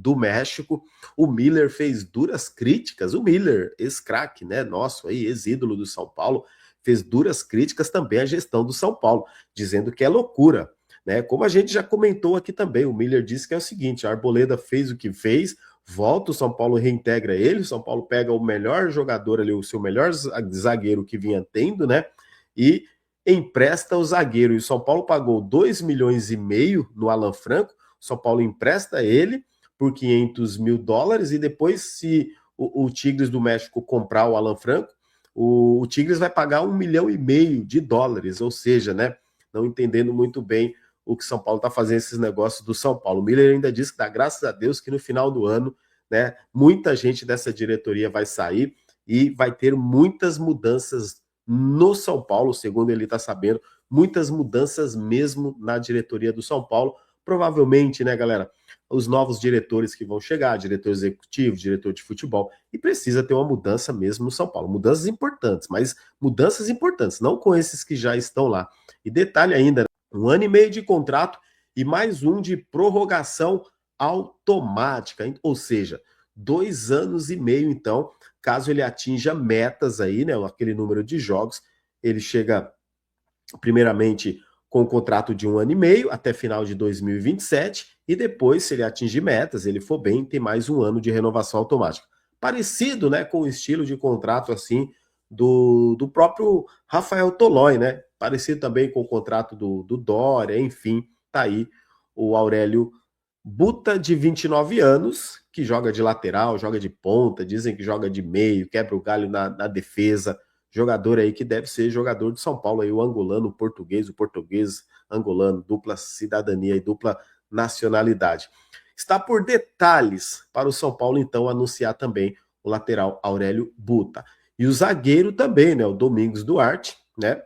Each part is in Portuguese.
do México. O Miller fez duras críticas, o Miller, ex-craque, né, nosso aí, ex-ídolo do São Paulo, fez duras críticas também à gestão do São Paulo, dizendo que é loucura, né? Como a gente já comentou aqui também, o Miller disse que é o seguinte: a Arboleda fez o que fez, volta, o São Paulo reintegra ele, o São Paulo pega o melhor jogador ali, o seu melhor zagueiro que vinha tendo, né? E empresta o zagueiro. E o São Paulo pagou 2,5 milhões no Alan Franco, o São Paulo empresta ele por $500 mil, e depois, se o Tigres do México comprar o Alan Franco, o Tigres vai pagar $1,5 milhão, ou seja, né, não entendendo muito bem o que São Paulo está fazendo, esses negócios do São Paulo. O Miller ainda disse que dá graças a Deus que no final do ano, né, muita gente dessa diretoria vai sair e vai ter muitas mudanças no São Paulo, segundo ele está sabendo, muitas mudanças mesmo na diretoria do São Paulo. Provavelmente, né, galera, os novos diretores que vão chegar, diretor executivo, diretor de futebol, e precisa ter uma mudança mesmo no São Paulo. Mudanças importantes, mas mudanças importantes, não com esses que já estão lá. E detalhe ainda, 1 ano e meio de contrato e mais um de prorrogação automática, ou seja, 2 anos e meio, então, caso ele atinja metas aí, né, aquele número de jogos, ele chega primeiramente com um contrato de 1 ano e meio até final de 2027, e depois, se ele atingir metas, ele for bem, tem mais 1 ano de renovação automática. Parecido, né, com o estilo de contrato assim do próprio Rafael Tolói, né? Parecido também com o contrato do Dória, enfim, tá aí o Aurélio Buta, de 29 anos, que joga de lateral, joga de ponta, dizem que joga de meio, quebra o galho na defesa. Jogador aí que deve ser jogador de São Paulo, aí, o angolano, o português angolano, dupla cidadania e dupla nacionalidade. Está por detalhes para o São Paulo, então, anunciar também o lateral Aurélio Buta. E o zagueiro também, né, o Domingos Duarte, né?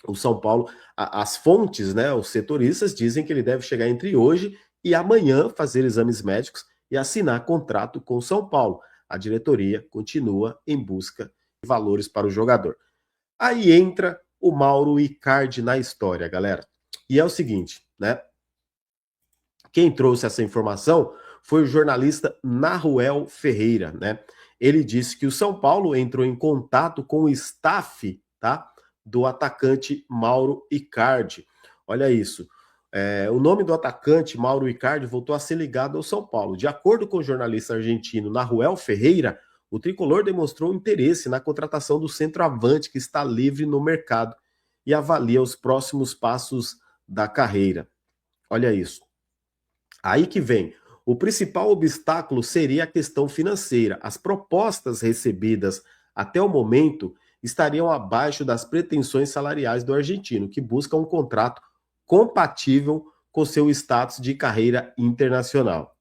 O São Paulo, as fontes, né, os setoristas dizem que ele deve chegar entre hoje e amanhã, fazer exames médicos e assinar contrato com o São Paulo. A diretoria continua em busca de valores para o jogador. Aí entra o Mauro Icardi na história, galera. E é o seguinte, né? Quem trouxe essa informação foi o jornalista Naruel Ferreira, né? Ele disse que o São Paulo entrou em contato com o staff, tá, do atacante Mauro Icardi. Olha isso. O nome do atacante, Mauro Icardi, voltou a ser ligado ao São Paulo. De acordo com o jornalista argentino Naruel Ferreira, o tricolor demonstrou interesse na contratação do centroavante, que está livre no mercado, e avalia os próximos passos da carreira. Olha isso. Aí que vem. O principal obstáculo seria a questão financeira. As propostas recebidas até o momento estariam abaixo das pretensões salariais do argentino, que busca um contrato compatível com seu status de carreira internacional.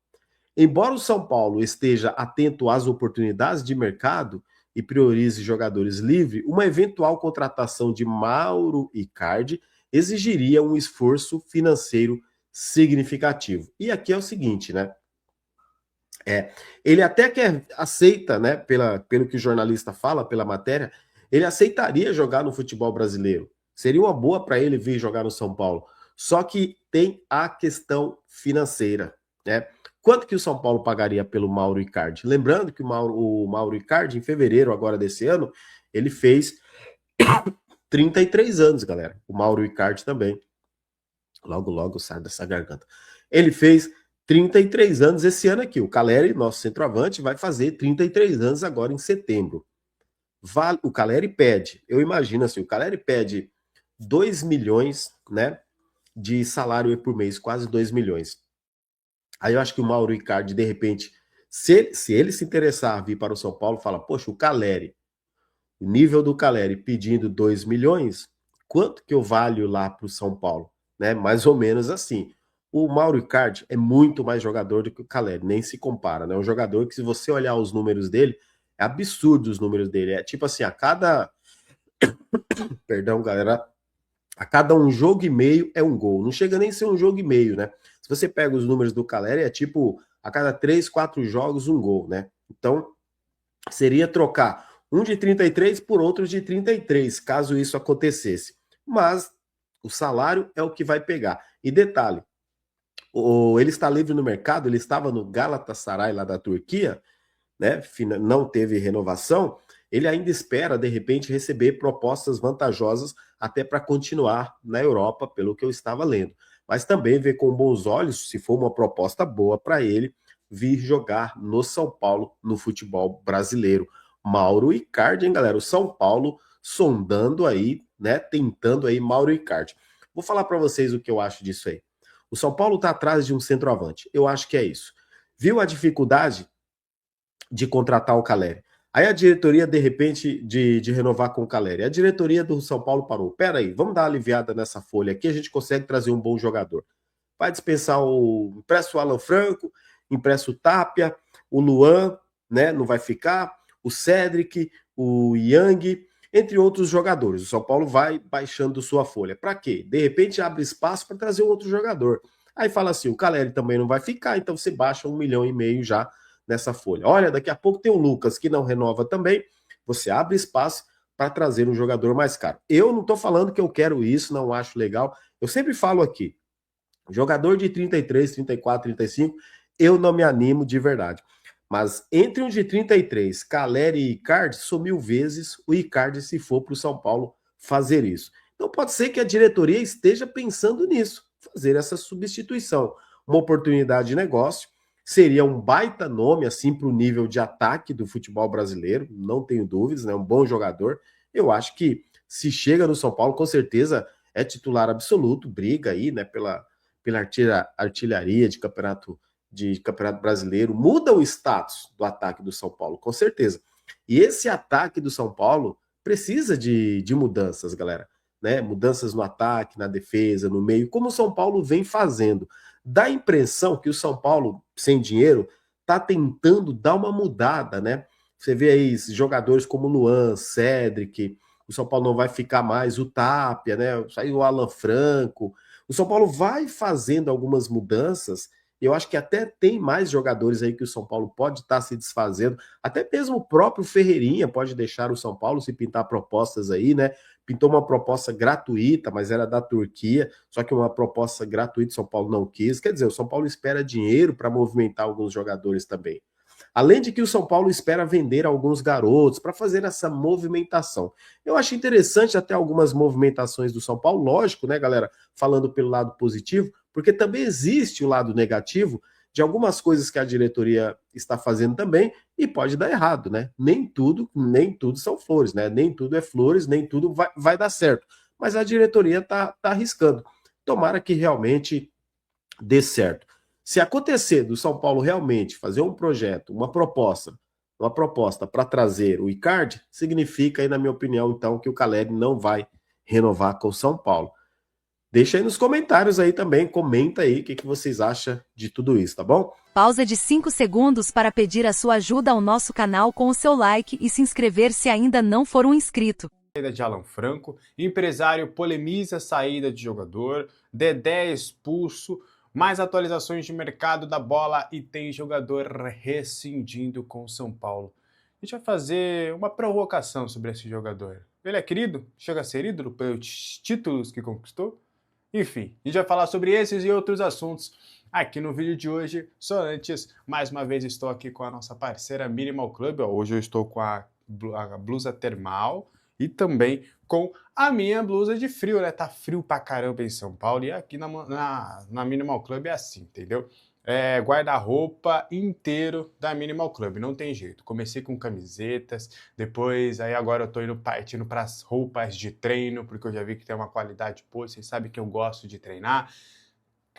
Embora o São Paulo esteja atento às oportunidades de mercado e priorize jogadores livres, uma eventual contratação de Mauro Icardi exigiria um esforço financeiro significativo. E aqui é o seguinte, né? Ele até que aceita, né, pelo que o jornalista fala, pela matéria, ele aceitaria jogar no futebol brasileiro. Seria uma boa para ele vir jogar no São Paulo. Só que tem a questão financeira, né? Quanto que o São Paulo pagaria pelo Mauro Icardi? Lembrando que o Mauro Icardi, em fevereiro agora desse ano, ele fez 33 anos, galera. O Mauro Icardi também. Logo, logo sai dessa garganta. Ele fez 33 anos esse ano aqui. O Caleri, nosso centroavante, vai fazer 33 anos agora em setembro. O Caleri pede, eu imagino assim, o Caleri pede 2 milhões, né, de salário por mês, quase 2 milhões. Aí eu acho que o Mauro Icardi, de repente, se ele se interessar a vir para o São Paulo, fala, poxa, o Caleri, o nível do Caleri pedindo 2 milhões, quanto que eu valho lá para o São Paulo? Né? Mais ou menos assim. O Mauro Icardi é muito mais jogador do que o Caleri, nem se compara, né? Um jogador que, se você olhar os números dele, é absurdo os números dele. É tipo assim, a cada... Perdão, galera. A cada um jogo e meio é um gol. Não chega nem a ser um jogo e meio, né? Se você pega os números do Caleri, é tipo, a cada 3, 4 jogos, um gol, né? Então, seria trocar um de 33 por outro de 33, caso isso acontecesse. Mas o salário é o que vai pegar. E detalhe, Ele está livre no mercado, ele estava no Galatasaray lá da Turquia, né? Não teve renovação, ele ainda espera, de repente, receber propostas vantajosas até para continuar na Europa, pelo que eu estava lendo. Mas também vê com bons olhos, se for uma proposta boa para ele, vir jogar no São Paulo, no futebol brasileiro. Mauro Icardi, hein, galera? O São Paulo sondando aí, né? Tentando aí Mauro Icardi. Vou falar para vocês o que eu acho disso aí. O São Paulo está atrás de um centroavante. Eu acho que é isso. Viu a dificuldade de contratar o Caleri? Aí a diretoria, de repente, de renovar com o Caleri. A diretoria do São Paulo parou. Pera aí, vamos dar uma aliviada nessa folha aqui, a gente consegue trazer um bom jogador. Vai dispensar empresta o Alan Franco, empresta o Tapia, o Luan, né, não vai ficar, o Cedric, o Yang, entre outros jogadores. O São Paulo vai baixando sua folha. Para quê? De repente abre espaço para trazer um outro jogador. Aí fala assim, o Caleri também não vai ficar, então você baixa 1,5 milhão já nessa folha. Olha, daqui a pouco tem o Lucas, que não renova também, você abre espaço para trazer um jogador mais caro. Eu não estou falando que eu quero isso, não acho legal. Eu sempre falo aqui, jogador de 33, 34, 35, eu não me animo de verdade. Mas entre um de 33, Caleri e Icardi, sou 1000 vezes o Icardi se for para o São Paulo fazer isso. Então pode ser que a diretoria esteja pensando nisso, fazer essa substituição. Uma oportunidade de negócio, seria um baita nome assim para o nível de ataque do futebol brasileiro, não tenho dúvidas, né? Um bom jogador. Eu acho que se chega no São Paulo, com certeza é titular absoluto, briga aí, né, pela artilharia de campeonato brasileiro, muda o status do ataque do São Paulo, com certeza. E esse ataque do São Paulo precisa de mudanças, galera, né? Mudanças no ataque, na defesa, no meio, como o São Paulo vem fazendo. Dá a impressão que o São Paulo, sem dinheiro, tá tentando dar uma mudada, né? Você vê aí jogadores como Luan, Cedric, o São Paulo não vai ficar mais, o Tapia, né? Saiu o Alan Franco. O São Paulo vai fazendo algumas mudanças. Eu acho que até tem mais jogadores aí que o São Paulo pode estar se desfazendo. Até mesmo o próprio Ferreirinha pode deixar o São Paulo se pintar propostas aí, né? Pintou uma proposta gratuita, mas era da Turquia, só que uma proposta gratuita o São Paulo não quis. Quer dizer, o São Paulo espera dinheiro para movimentar alguns jogadores também. Além de que o São Paulo espera vender alguns garotos para fazer essa movimentação. Eu acho interessante até algumas movimentações do São Paulo, lógico, né, galera? Falando pelo lado positivo, porque também existe o lado negativo de algumas coisas que a diretoria está fazendo também e pode dar errado, né? Nem tudo são flores, né? Nem tudo é flores, nem tudo vai dar certo. Mas a diretoria tá arriscando. Tomara que realmente dê certo. Se acontecer do São Paulo realmente fazer um projeto, uma proposta para trazer o Icardi, significa aí, na minha opinião, então, que o Caleri não vai renovar com o São Paulo. Deixa aí nos comentários aí também, comenta aí o que vocês acham de tudo isso, tá bom? Pausa de 5 segundos para pedir a sua ajuda ao nosso canal com o seu like e se inscrever se ainda não for um inscrito. Saída de Alan Franco, empresário polemiza a saída de jogador, Dedé expulso, mais atualizações de mercado da bola e tem jogador rescindindo com o São Paulo. A gente vai fazer uma provocação sobre esse jogador. Ele é querido? Chega a ser ídolo pelos títulos que conquistou? Enfim, a gente vai falar sobre esses e outros assuntos aqui no vídeo de hoje. Só antes, mais uma vez estou aqui com a nossa parceira Minimal Club. Hoje eu estou com a blusa termal e também com a minha blusa de frio, né? Tá frio pra caramba em São Paulo e aqui na Minimal Club é assim, entendeu? É guarda-roupa inteiro da Minimal Club, não tem jeito. Comecei com camisetas, depois aí agora eu tô partindo para as roupas de treino, porque eu já vi que tem uma qualidade boa, vocês sabem que eu gosto de treinar.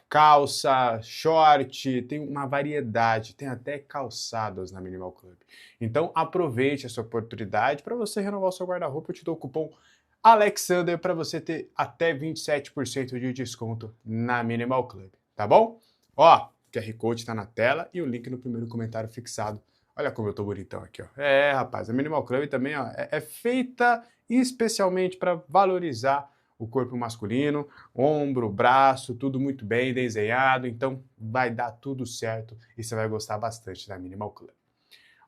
Calça, short, tem uma variedade, tem até calçados na Minimal Club. Então aproveite essa oportunidade para você renovar o seu guarda-roupa. Eu te dou o cupom Alexander para você ter até 27% de desconto na Minimal Club, tá bom? Ó, o QR Code tá na tela e o link no primeiro comentário fixado. Olha como eu tô bonitão aqui, ó. É, rapaz, a Minimal Club também, ó, é feita especialmente para valorizar o corpo masculino, ombro, braço, tudo muito bem desenhado, então vai dar tudo certo e você vai gostar bastante da Minimal Club.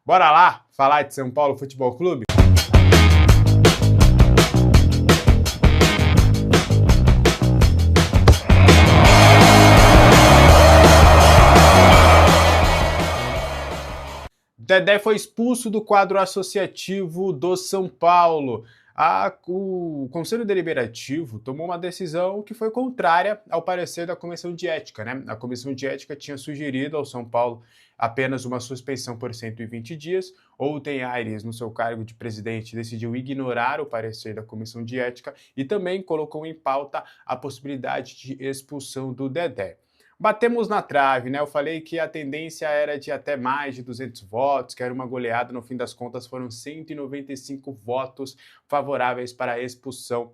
Bora lá falar de São Paulo Futebol Clube? Dedé foi expulso do quadro associativo do São Paulo. O Conselho Deliberativo tomou uma decisão que foi contrária ao parecer da Comissão de Ética, né? A Comissão de Ética tinha sugerido ao São Paulo apenas uma suspensão por 120 dias. Ontem, Aires, no seu cargo de presidente, decidiu ignorar o parecer da Comissão de Ética e também colocou em pauta a possibilidade de expulsão do Dedé. Batemos na trave, né? Eu falei que a tendência era de até mais de 200 votos, que era uma goleada, no fim das contas foram 195 votos favoráveis para a expulsão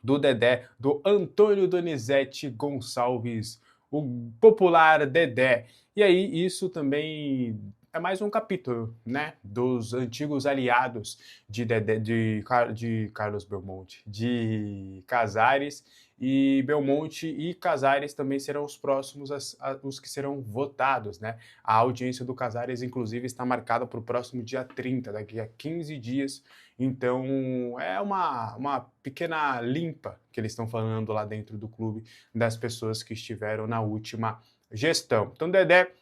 do Dedé, do Antônio Donizete Gonçalves, o popular Dedé. E aí isso também é mais um capítulo, né, dos antigos aliados de Dedé, de Carlos Belmonte, de Casares, e Belmonte e Casares também serão os próximos os que serão votados, né? A audiência do Casares, inclusive, está marcada para o próximo dia 30, daqui a 15 dias. Então, é uma pequena limpa que eles estão falando lá dentro do clube das pessoas que estiveram na última gestão. Então, Dedé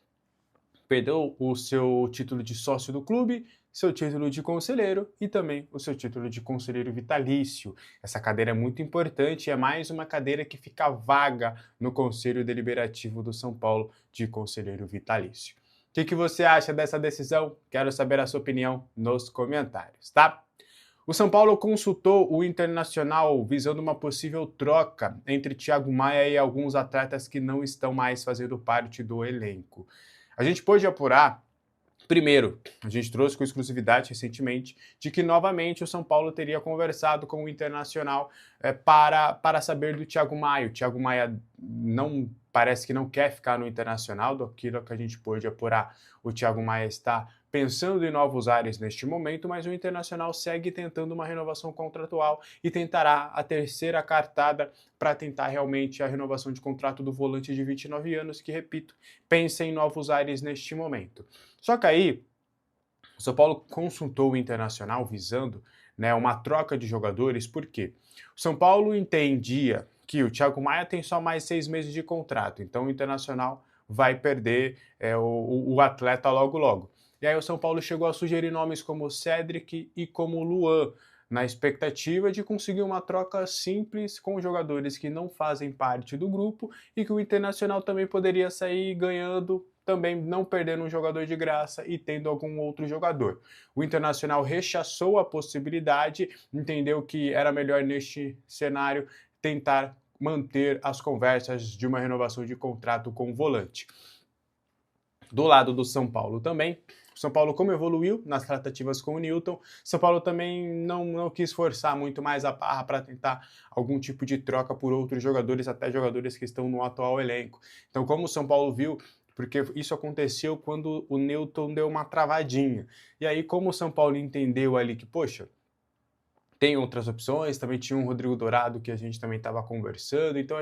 perdeu o seu título de sócio do clube, seu título de conselheiro e também o seu título de conselheiro vitalício. Essa cadeira é muito importante, é mais uma cadeira que fica vaga no Conselho Deliberativo do São Paulo de conselheiro vitalício. O que você acha dessa decisão? Quero saber a sua opinião nos comentários, tá? O São Paulo consultou o Internacional visando uma possível troca entre Thiago Maia e alguns atletas que não estão mais fazendo parte do elenco. A gente pôde apurar. Primeiro, a gente trouxe com exclusividade recentemente de que novamente o São Paulo teria conversado com o Internacional para saber do Thiago Maia. O Thiago Maia não parece que não quer ficar no Internacional, daquilo que a gente pôde apurar. O Thiago Maia está pensando em novos ares neste momento, mas o Internacional segue tentando uma renovação contratual e tentará a terceira cartada para tentar realmente a renovação de contrato do volante de 29 anos, que, repito, pensa em novos ares neste momento. Só que aí, o São Paulo consultou o Internacional visando, né, uma troca de jogadores, por quê? O São Paulo entendia que o Thiago Maia tem só mais 6 meses de contrato, então o Internacional vai perder o atleta logo logo. E aí o São Paulo chegou a sugerir nomes como Cédric e como Luan, na expectativa de conseguir uma troca simples com jogadores que não fazem parte do grupo e que o Internacional também poderia sair ganhando, também não perdendo um jogador de graça e tendo algum outro jogador. O Internacional rechaçou a possibilidade, entendeu que era melhor neste cenário tentar manter as conversas de uma renovação de contrato com o volante. Do lado do São Paulo também, o São Paulo, como evoluiu nas tratativas com o Newton, São Paulo também não quis forçar muito mais a barra para tentar algum tipo de troca por outros jogadores, até jogadores que estão no atual elenco. Então, como o São Paulo viu, porque isso aconteceu quando o Newton deu uma travadinha. E aí, como o São Paulo entendeu ali que, poxa, tem outras opções, também tinha um Rodrigo Dourado que a gente também estava conversando, então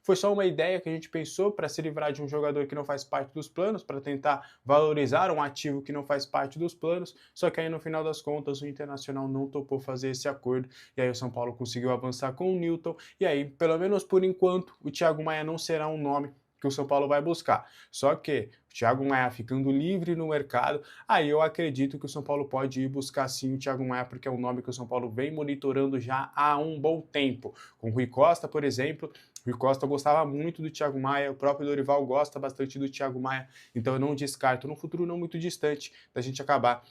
foi só uma ideia que a gente pensou para se livrar de um jogador que não faz parte dos planos, para tentar valorizar um ativo que não faz parte dos planos, só que aí no final das contas o Internacional não topou fazer esse acordo, e aí o São Paulo conseguiu avançar com o Newton, e aí, pelo menos por enquanto, o Thiago Maia não será um nome que o São Paulo vai buscar. Só que o Thiago Maia ficando livre no mercado, aí eu acredito que o São Paulo pode ir buscar sim o Thiago Maia, porque é um nome que o São Paulo vem monitorando já há um bom tempo. Com o Rui Costa, por exemplo, o Rui Costa gostava muito do Thiago Maia, o próprio Dorival gosta bastante do Thiago Maia, então eu não descarto, no futuro não muito distante, da gente acabar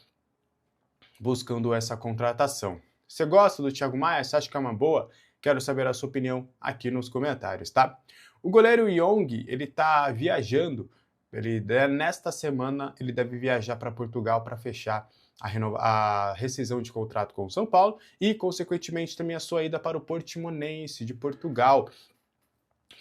buscando essa contratação. Você gosta do Thiago Maia? Você acha que é uma boa? Quero saber a sua opinião aqui nos comentários, tá? O goleiro Young, ele tá viajando, nesta semana ele deve viajar para Portugal para fechar a rescisão de contrato com o São Paulo e, consequentemente, também a sua ida para o Portimonense de Portugal.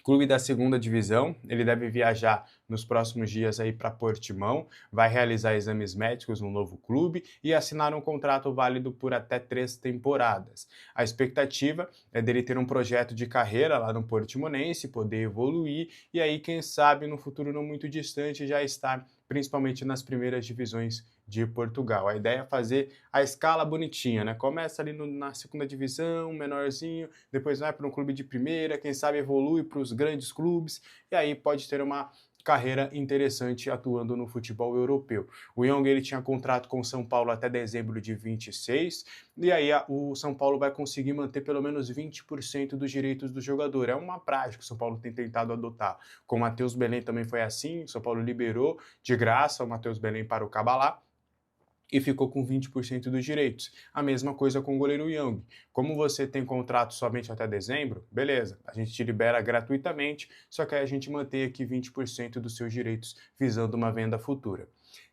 Clube da segunda divisão, ele deve viajar nos próximos dias aí para Portimão, vai realizar exames médicos no novo clube e assinar um contrato válido por até 3 temporadas. A expectativa é dele ter um projeto de carreira lá no Portimonense, poder evoluir e aí, quem sabe, no futuro não muito distante, já estar principalmente nas primeiras divisões de Portugal. A ideia é fazer a escala bonitinha, né? Começa ali na segunda divisão, menorzinho, depois vai para um clube de primeira, quem sabe evolui para os grandes clubes, e aí pode ter uma carreira interessante atuando no futebol europeu. O Young ele tinha contrato com o São Paulo até dezembro de 26, e aí o São Paulo vai conseguir manter pelo menos 20% dos direitos do jogador. É uma prática que o São Paulo tem tentado adotar. Com o Matheus Belém também foi assim, o São Paulo liberou de graça o Matheus Belém para o Cabalá, e ficou com 20% dos direitos. A mesma coisa com o goleiro Young. Como você tem contrato somente até dezembro, beleza, a gente te libera gratuitamente, só que aí a gente mantém aqui 20% dos seus direitos visando uma venda futura.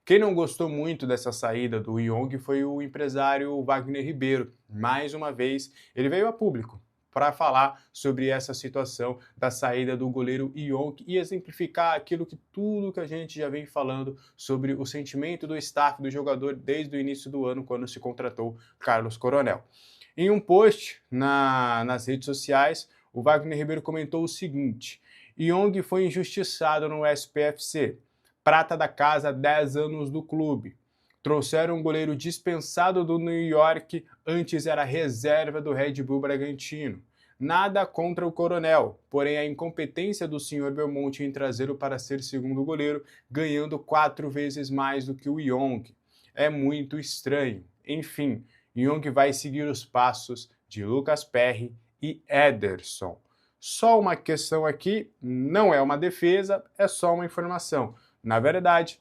Quem não gostou muito dessa saída do Young foi o empresário Wagner Ribeiro. Mais uma vez, ele veio a público para falar sobre essa situação da saída do goleiro Young e exemplificar tudo que a gente já vem falando sobre o sentimento do staff do jogador desde o início do ano, quando se contratou Carlos Coronel. Em um post nas redes sociais, o Wagner Ribeiro comentou o seguinte: Young foi injustiçado no SPFC, prata da casa há 10 anos do clube. Trouxeram um goleiro dispensado do New York, antes era reserva do Red Bull Bragantino. Nada contra o Coronel, porém a incompetência do senhor Belmonte em trazê-lo para ser segundo goleiro, ganhando 4 vezes mais do que o Young. É muito estranho. Enfim, Young vai seguir os passos de Lucas Perry e Ederson. Só uma questão aqui, não é uma defesa, é só uma informação. Na verdade,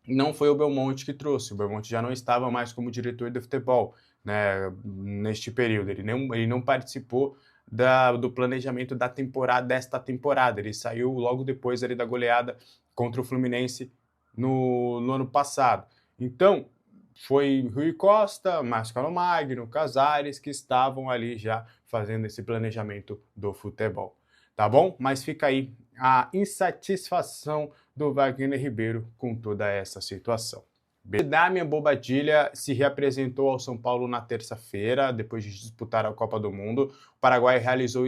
não foi o Belmonte que trouxe. O Belmonte já não estava mais como diretor de futebol, né, neste período. Ele não participou do planejamento desta temporada. Ele saiu logo depois ali da goleada contra o Fluminense no ano passado. Então, foi Rui Costa, Márcio Carlomagno, Casares, que estavam ali já fazendo esse planejamento do futebol. Tá bom? Mas fica aí a insatisfação do Wagner Ribeiro com toda essa situação. Damian Bobadilla se reapresentou ao São Paulo na terça-feira, depois de disputar a Copa do Mundo. O Paraguai realizou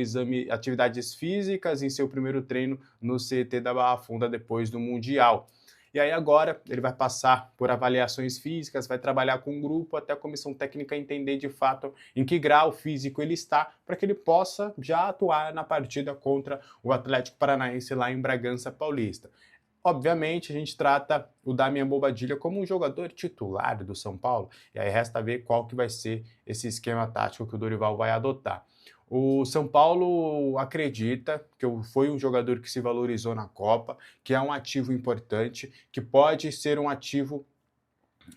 atividades físicas em seu primeiro treino no CT da Barra Funda depois do Mundial. E aí agora ele vai passar por avaliações físicas, vai trabalhar com um grupo até a comissão técnica entender de fato em que grau físico ele está, para que ele possa já atuar na partida contra o Atlético Paranaense lá em Bragança Paulista. Obviamente, a gente trata o Damian Bobadilla como um jogador titular do São Paulo, e aí resta ver qual que vai ser esse esquema tático que o Dorival vai adotar. O São Paulo acredita que foi um jogador que se valorizou na Copa, que é um ativo importante, que pode ser um ativo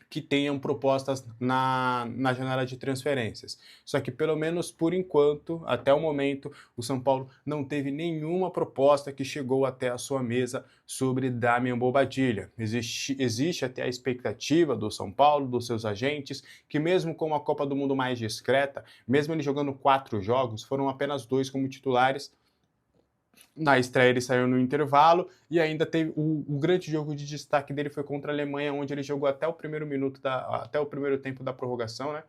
que tenham propostas na janela de transferências. Só que, pelo menos por enquanto, até o momento, o São Paulo não teve nenhuma proposta que chegou até a sua mesa sobre Damian Bobadilla. Existe até a expectativa do São Paulo, dos seus agentes, que mesmo com uma Copa do Mundo mais discreta, mesmo ele jogando 4 jogos, foram apenas 2 como titulares. Na estreia ele saiu no intervalo e ainda teve o grande jogo de destaque dele foi contra a Alemanha, onde ele jogou até o primeiro tempo da prorrogação, né?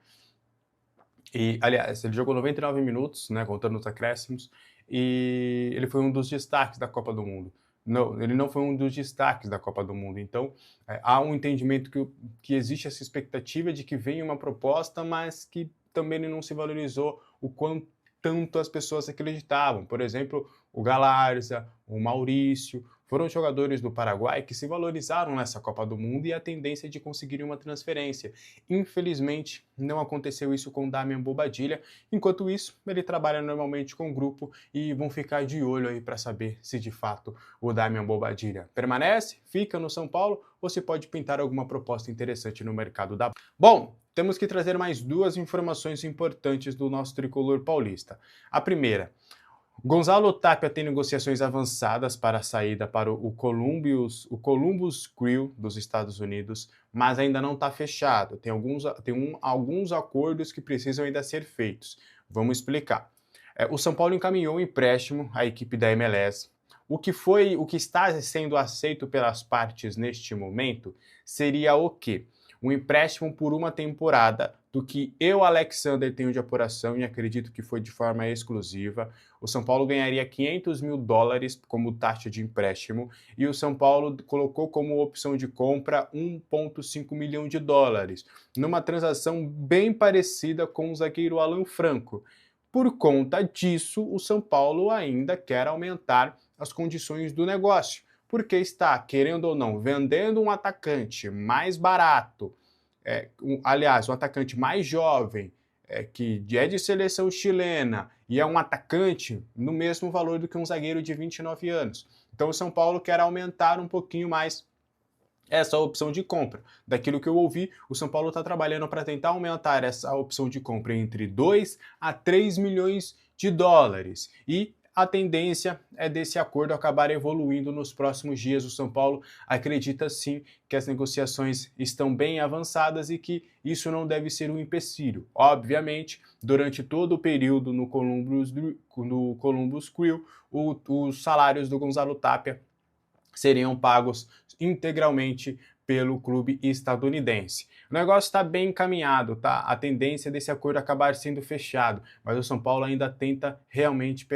E, aliás, ele jogou 99 minutos, né, contando os acréscimos, e ele foi um dos destaques da Copa do Mundo. Não, ele não foi um dos destaques da Copa do Mundo. Então, há um entendimento que existe essa expectativa de que venha uma proposta, mas que também ele não se valorizou o quanto tanto as pessoas acreditavam. Por exemplo, o Galarza, o Maurício, foram jogadores do Paraguai que se valorizaram nessa Copa do Mundo e a tendência de conseguir uma transferência. Infelizmente, não aconteceu isso com o Damian Bobadilla. Enquanto isso, ele trabalha normalmente com o grupo e vão ficar de olho aí para saber se de fato o Damian Bobadilla permanece, fica no São Paulo ou se pode pintar alguma proposta interessante no mercado da... Bom, temos que trazer mais 2 informações importantes do nosso tricolor paulista. A primeira, Gonzalo Tapia tem negociações avançadas para a saída para o Columbus Crew dos Estados Unidos, mas ainda não está fechado. Tem alguns acordos que precisam ainda ser feitos. Vamos explicar. O São Paulo encaminhou um empréstimo à equipe da MLS. O que está sendo aceito pelas partes neste momento seria o quê? Um empréstimo por uma temporada, do que eu, Alexander, tenho de apuração e acredito que foi de forma exclusiva. O São Paulo ganharia $500 mil como taxa de empréstimo e o São Paulo colocou como opção de compra $1,5 milhão, numa transação bem parecida com o zagueiro Alan Franco. Por conta disso, o São Paulo ainda quer aumentar as condições do negócio, porque está, querendo ou não, vendendo um atacante mais barato, aliás, um atacante mais jovem, que é de seleção chilena e é um atacante no mesmo valor do que um zagueiro de 29 anos. Então o São Paulo quer aumentar um pouquinho mais essa opção de compra. Daquilo que eu ouvi, o São Paulo está trabalhando para tentar aumentar essa opção de compra entre 2 a 3 milhões de dólares. E a tendência é desse acordo acabar evoluindo nos próximos dias. O São Paulo acredita sim que as negociações estão bem avançadas e que isso não deve ser um empecilho. Obviamente, durante todo o período no Columbus Crew, os salários do Gonzalo Tapia seriam pagos integralmente pelo clube estadunidense. O negócio está bem encaminhado, tá? A tendência desse acordo acabar sendo fechado, mas o São Paulo ainda tenta realmente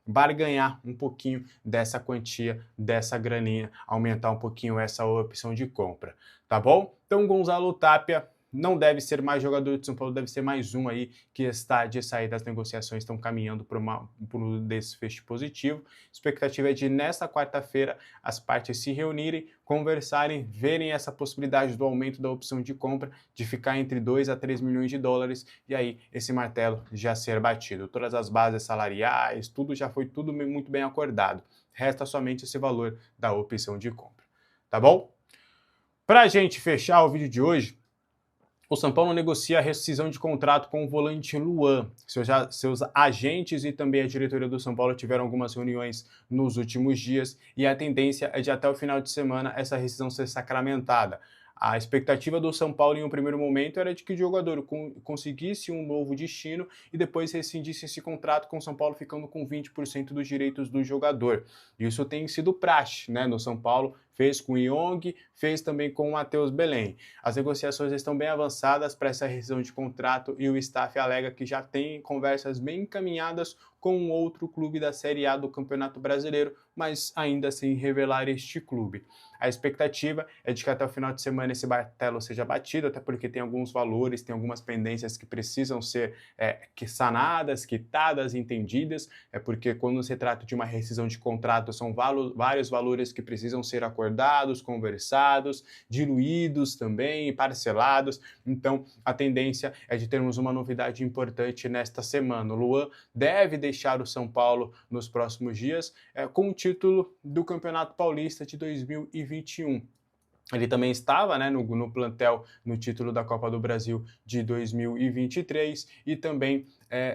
barganhar um pouquinho dessa quantia, dessa graninha, aumentar um pouquinho essa opção de compra, tá bom? Então, Gonzalo Tapia não deve ser mais jogador de São Paulo, deve ser mais um aí que está de sair das negociações, estão caminhando para um desfecho positivo. A expectativa é de, nesta quarta-feira, as partes se reunirem, conversarem, verem essa possibilidade do aumento da opção de compra, de ficar entre 2 a 3 milhões de dólares, e aí esse martelo já ser batido. Todas as bases salariais, tudo já foi muito bem acordado. Resta somente esse valor da opção de compra. Tá bom? Para a gente fechar o vídeo de hoje, o São Paulo negocia a rescisão de contrato com o volante Luan. Seus agentes e também a diretoria do São Paulo tiveram algumas reuniões nos últimos dias e a tendência é de até o final de semana essa rescisão ser sacramentada. A expectativa do São Paulo em um primeiro momento era de que o jogador conseguisse um novo destino e depois rescindisse esse contrato com o São Paulo ficando com 20% dos direitos do jogador. Isso tem sido praxe, né, no São Paulo. Fez com o Young, fez também com o Matheus Belém. As negociações estão bem avançadas para essa rescisão de contrato e o staff alega que já tem conversas bem encaminhadas com um outro clube da Série A do Campeonato Brasileiro, mas ainda sem revelar este clube. A expectativa é de que até o final de semana esse martelo seja batido, até porque tem alguns valores, tem algumas pendências que precisam ser sanadas, quitadas, entendidas, porque quando se trata de uma rescisão de contrato são vários valores que precisam ser acordados, conversados, diluídos também, parcelados. Então a tendência é de termos uma novidade importante nesta semana. O Luan deve deixar o São Paulo nos próximos dias com o título do Campeonato Paulista de 2021. Ele também estava, né, no plantel no título da Copa do Brasil de 2023 e também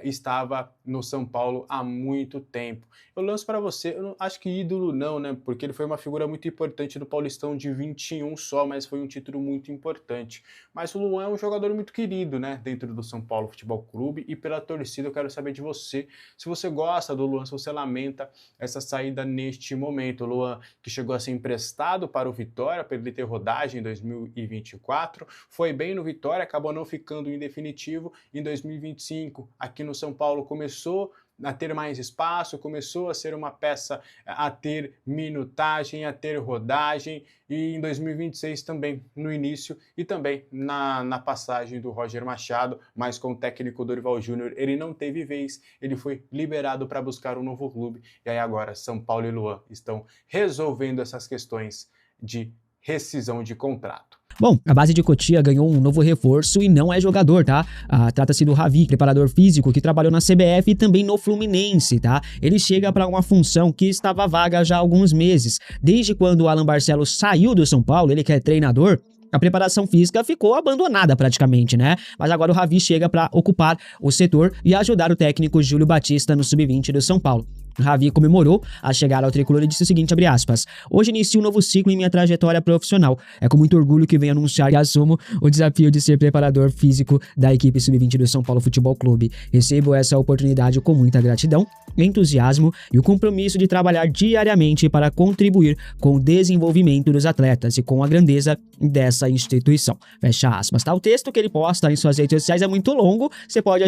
estava no São Paulo há muito tempo. Eu lanço para você, eu não, acho que ídolo não, né, porque ele foi uma figura muito importante no Paulistão de 21 só, mas foi um título muito importante. Mas o Luan é um jogador muito querido, né, dentro do São Paulo Futebol Clube e pela torcida. Eu quero saber de você, se você gosta do Luan, se você lamenta essa saída neste momento. O Luan, que chegou a ser emprestado para o Vitória, para ele ter rodagem em 2024, foi bem no Vitória, acabou não ficando em definitivo. Em 2025, aqui no São Paulo, começou a ter mais espaço, começou a ser uma peça a ter minutagem, a ter rodagem, e em 2026 também, no início, e também na passagem do Roger Machado, mas com o técnico Dorival Júnior, ele não teve vez, ele foi liberado para buscar um novo clube, e aí agora São Paulo e Luan estão resolvendo essas questões de rescisão de contrato. Bom, a base de Cotia ganhou um novo reforço e não é jogador, tá? Trata-se do Ravi, preparador físico que trabalhou na CBF e também no Fluminense, tá? Ele chega para uma função que estava vaga já há alguns meses. Desde quando o Alan Barcelos saiu do São Paulo, ele que é treinador, a preparação física ficou abandonada praticamente, né? Mas agora o Ravi chega para ocupar o setor e ajudar o técnico Júlio Batista no Sub-20 do São Paulo. Ravi comemorou a chegada ao tricolor e disse o seguinte, abre aspas, hoje inicio um novo ciclo em minha trajetória profissional. É com muito orgulho que venho anunciar que assumo o desafio de ser preparador físico da equipe Sub-20 do São Paulo Futebol Clube. Recebo essa oportunidade com muita gratidão, entusiasmo e o compromisso de trabalhar diariamente para contribuir com o desenvolvimento dos atletas e com a grandeza dessa instituição. Fecha aspas, tá? O texto que ele posta em suas redes sociais é muito longo, você pode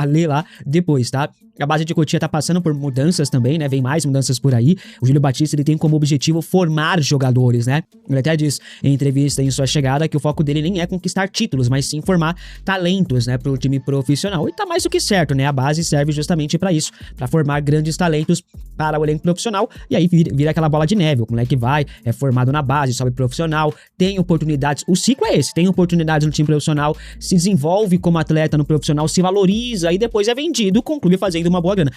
ler lá depois, tá? A base de Cotia tá passando por mudanças mudanças também, né? Vem mais mudanças por aí. O Júlio Batista, ele tem como objetivo formar jogadores, né? Ele até diz em entrevista em sua chegada que o foco dele nem é conquistar títulos, mas sim formar talentos, né, pro time profissional. E tá mais do que certo, né? A base serve justamente para isso, para formar grandes talentos para o elenco profissional, e aí vira aquela bola de neve. O moleque vai, é formado na base, sobe profissional, tem oportunidades. O ciclo é esse, tem oportunidades no time profissional, se desenvolve como atleta no profissional, se valoriza e depois é vendido com o clube fazendo uma boa grana.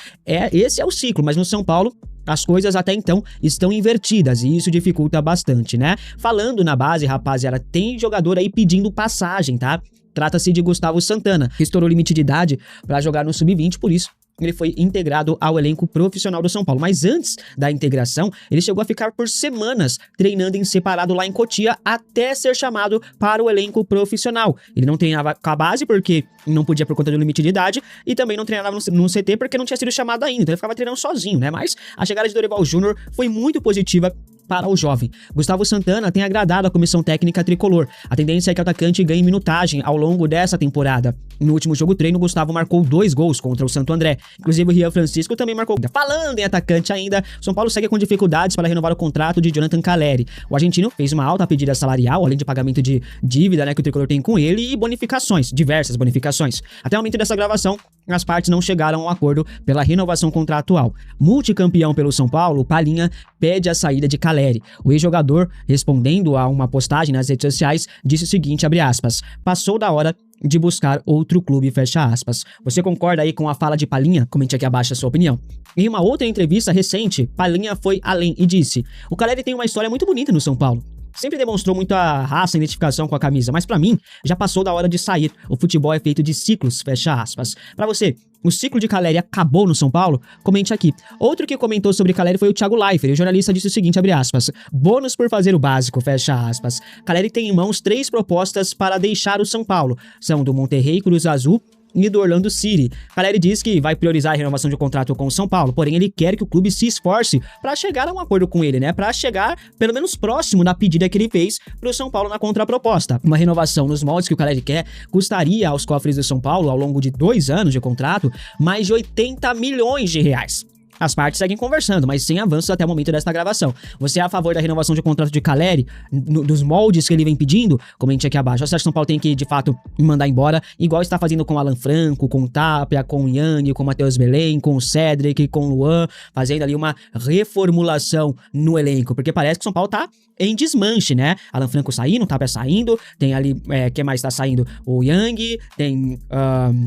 Esse é o ciclo, mas no São Paulo as coisas até então estão invertidas e isso dificulta bastante, né? Falando na base, rapaziada, tem jogador aí pedindo passagem, tá? Trata-se de Gustavo Santana, que estourou o limite de idade para jogar no Sub-20, por isso ele foi integrado ao elenco profissional do São Paulo. Mas antes da integração, ele chegou a ficar por semanas treinando em separado lá em Cotia até ser chamado para o elenco profissional. Ele não treinava com a base porque não podia por conta do limite de idade e também não treinava no CT porque não tinha sido chamado ainda. Então ele ficava treinando sozinho, né? Mas a chegada de Dorival Júnior foi muito positiva para o jovem. Gustavo Santana tem agradado a comissão técnica tricolor. A tendência é que o atacante ganhe minutagem ao longo dessa temporada. No último jogo treino, Gustavo marcou 2 gols contra o Santo André. Inclusive o Rian Francisco também marcou. Falando em atacante ainda, São Paulo segue com dificuldades para renovar o contrato de Jonathan Calleri. O argentino fez uma alta pedida salarial, além de pagamento de dívida, né, que o tricolor tem com ele, e bonificações, diversas bonificações. Até o momento dessa gravação, as partes não chegaram a um acordo pela renovação contratual. Multicampeão pelo São Paulo, Palhinha pede a saída de Calleri. O ex-jogador, respondendo a uma postagem nas redes sociais, disse o seguinte, abre aspas, passou da hora de buscar outro clube, fecha aspas. Você concorda aí com a fala de Palhinha? Comente aqui abaixo a sua opinião. Em uma outra entrevista recente, Palhinha foi além e disse, o Calleri tem uma história muito bonita no São Paulo. Sempre demonstrou muita raça e identificação com a camisa, mas pra mim, já passou da hora de sair. O futebol é feito de ciclos, fecha aspas. Pra você, o ciclo de Calleri acabou no São Paulo? Comente aqui. Outro que comentou sobre Calleri foi o Thiago Leifert. O jornalista disse o seguinte, abre aspas, bônus por fazer o básico, fecha aspas. Calleri tem em mãos 3 propostas para deixar o São Paulo. São do Monterrey, Cruz Azul e do Orlando City. Calleri diz que vai priorizar a renovação de contrato com o São Paulo, porém ele quer que o clube se esforce para chegar a um acordo com ele, né? Para chegar pelo menos próximo da pedida que ele fez para o São Paulo na contraproposta. Uma renovação nos moldes que o Calleri quer custaria aos cofres do São Paulo, ao longo de 2 anos de contrato, mais de 80 milhões de reais. As partes seguem conversando, mas sem avanços até o momento desta gravação. Você é a favor da renovação de contrato de Calleri, dos moldes que ele vem pedindo? Comente aqui abaixo. Você acha que o São Paulo tem que, de fato, mandar embora, igual está fazendo com o Alan Franco, com o Tapia, com o Yang, com o Matheus Belém, com o Cedric, com o Luan, fazendo ali uma reformulação no elenco? Porque parece que o São Paulo tá em desmanche, né? Alan Franco saindo, Tapia saindo, tem ali, quem mais tá saindo? O Yang, tem,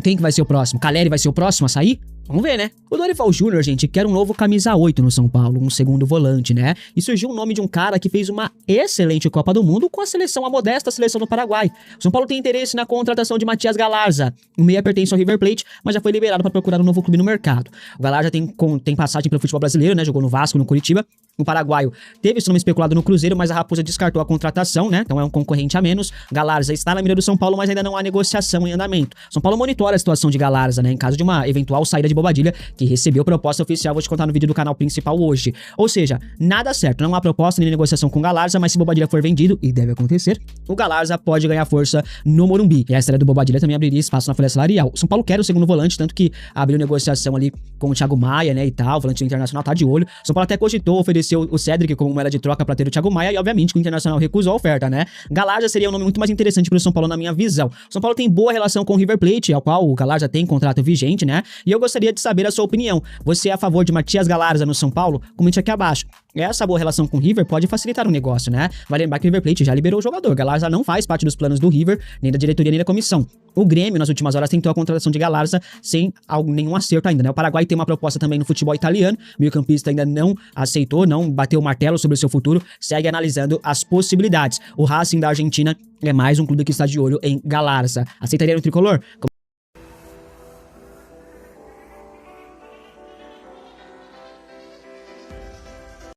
quem que vai ser o próximo? Calleri vai ser o próximo a sair? Vamos ver, né? O Dorival Júnior, gente, quer um novo camisa 8 no São Paulo, um segundo volante, né? E surgiu o nome de um cara que fez uma excelente Copa do Mundo com a modesta seleção do Paraguai. O São Paulo tem interesse na contratação de Matias Galarza. O meia pertence ao River Plate, mas já foi liberado para procurar um novo clube no mercado. O Galarza tem passagem pelo futebol brasileiro, né? Jogou no Vasco, no Curitiba. O paraguaio teve seu nome especulado no Cruzeiro, mas a Raposa descartou a contratação, né? Então é um concorrente a menos. Galarza está na mira do São Paulo, mas ainda não há negociação em andamento. São Paulo monitora a situação de Galarza, né? Em caso de uma eventual saída de Bobadilha, que recebeu proposta oficial, vou te contar no vídeo do canal principal hoje. Ou seja, nada certo, não há proposta nem negociação com Galarza, mas se Bobadilha for vendido, e deve acontecer, o Galarza pode ganhar força no Morumbi. E a estreia do Bobadilha também abriria espaço na folha salarial. O São Paulo quer o segundo volante, tanto que abriu negociação ali com o Thiago Maia, né, e tal, o volante internacional tá de olho. O São Paulo até cogitou oferecer o Cedric como moeda de troca para ter o Thiago Maia, e obviamente que o Internacional recusou a oferta, né? Galarza seria um nome muito mais interessante pro São Paulo na minha visão. O São Paulo tem boa relação com o River Plate, ao qual o Galarza tem contrato vigente, né? E eu gostaria de saber a sua opinião. Você é a favor de Matias Galarza no São Paulo? Comente aqui abaixo. Essa boa relação com o River pode facilitar o negócio, né? Vale lembrar que o River Plate já liberou o jogador. Galarza não faz parte dos planos do River, nem da diretoria, nem da comissão. O Grêmio, nas últimas horas, tentou a contratação de Galarza sem nenhum acerto ainda, né? O Paraguai tem uma proposta também no futebol italiano. O meio-campista ainda não aceitou, não bateu o martelo sobre o seu futuro, segue analisando as possibilidades. O Racing da Argentina é mais um clube que está de olho em Galarza. Aceitaria no tricolor?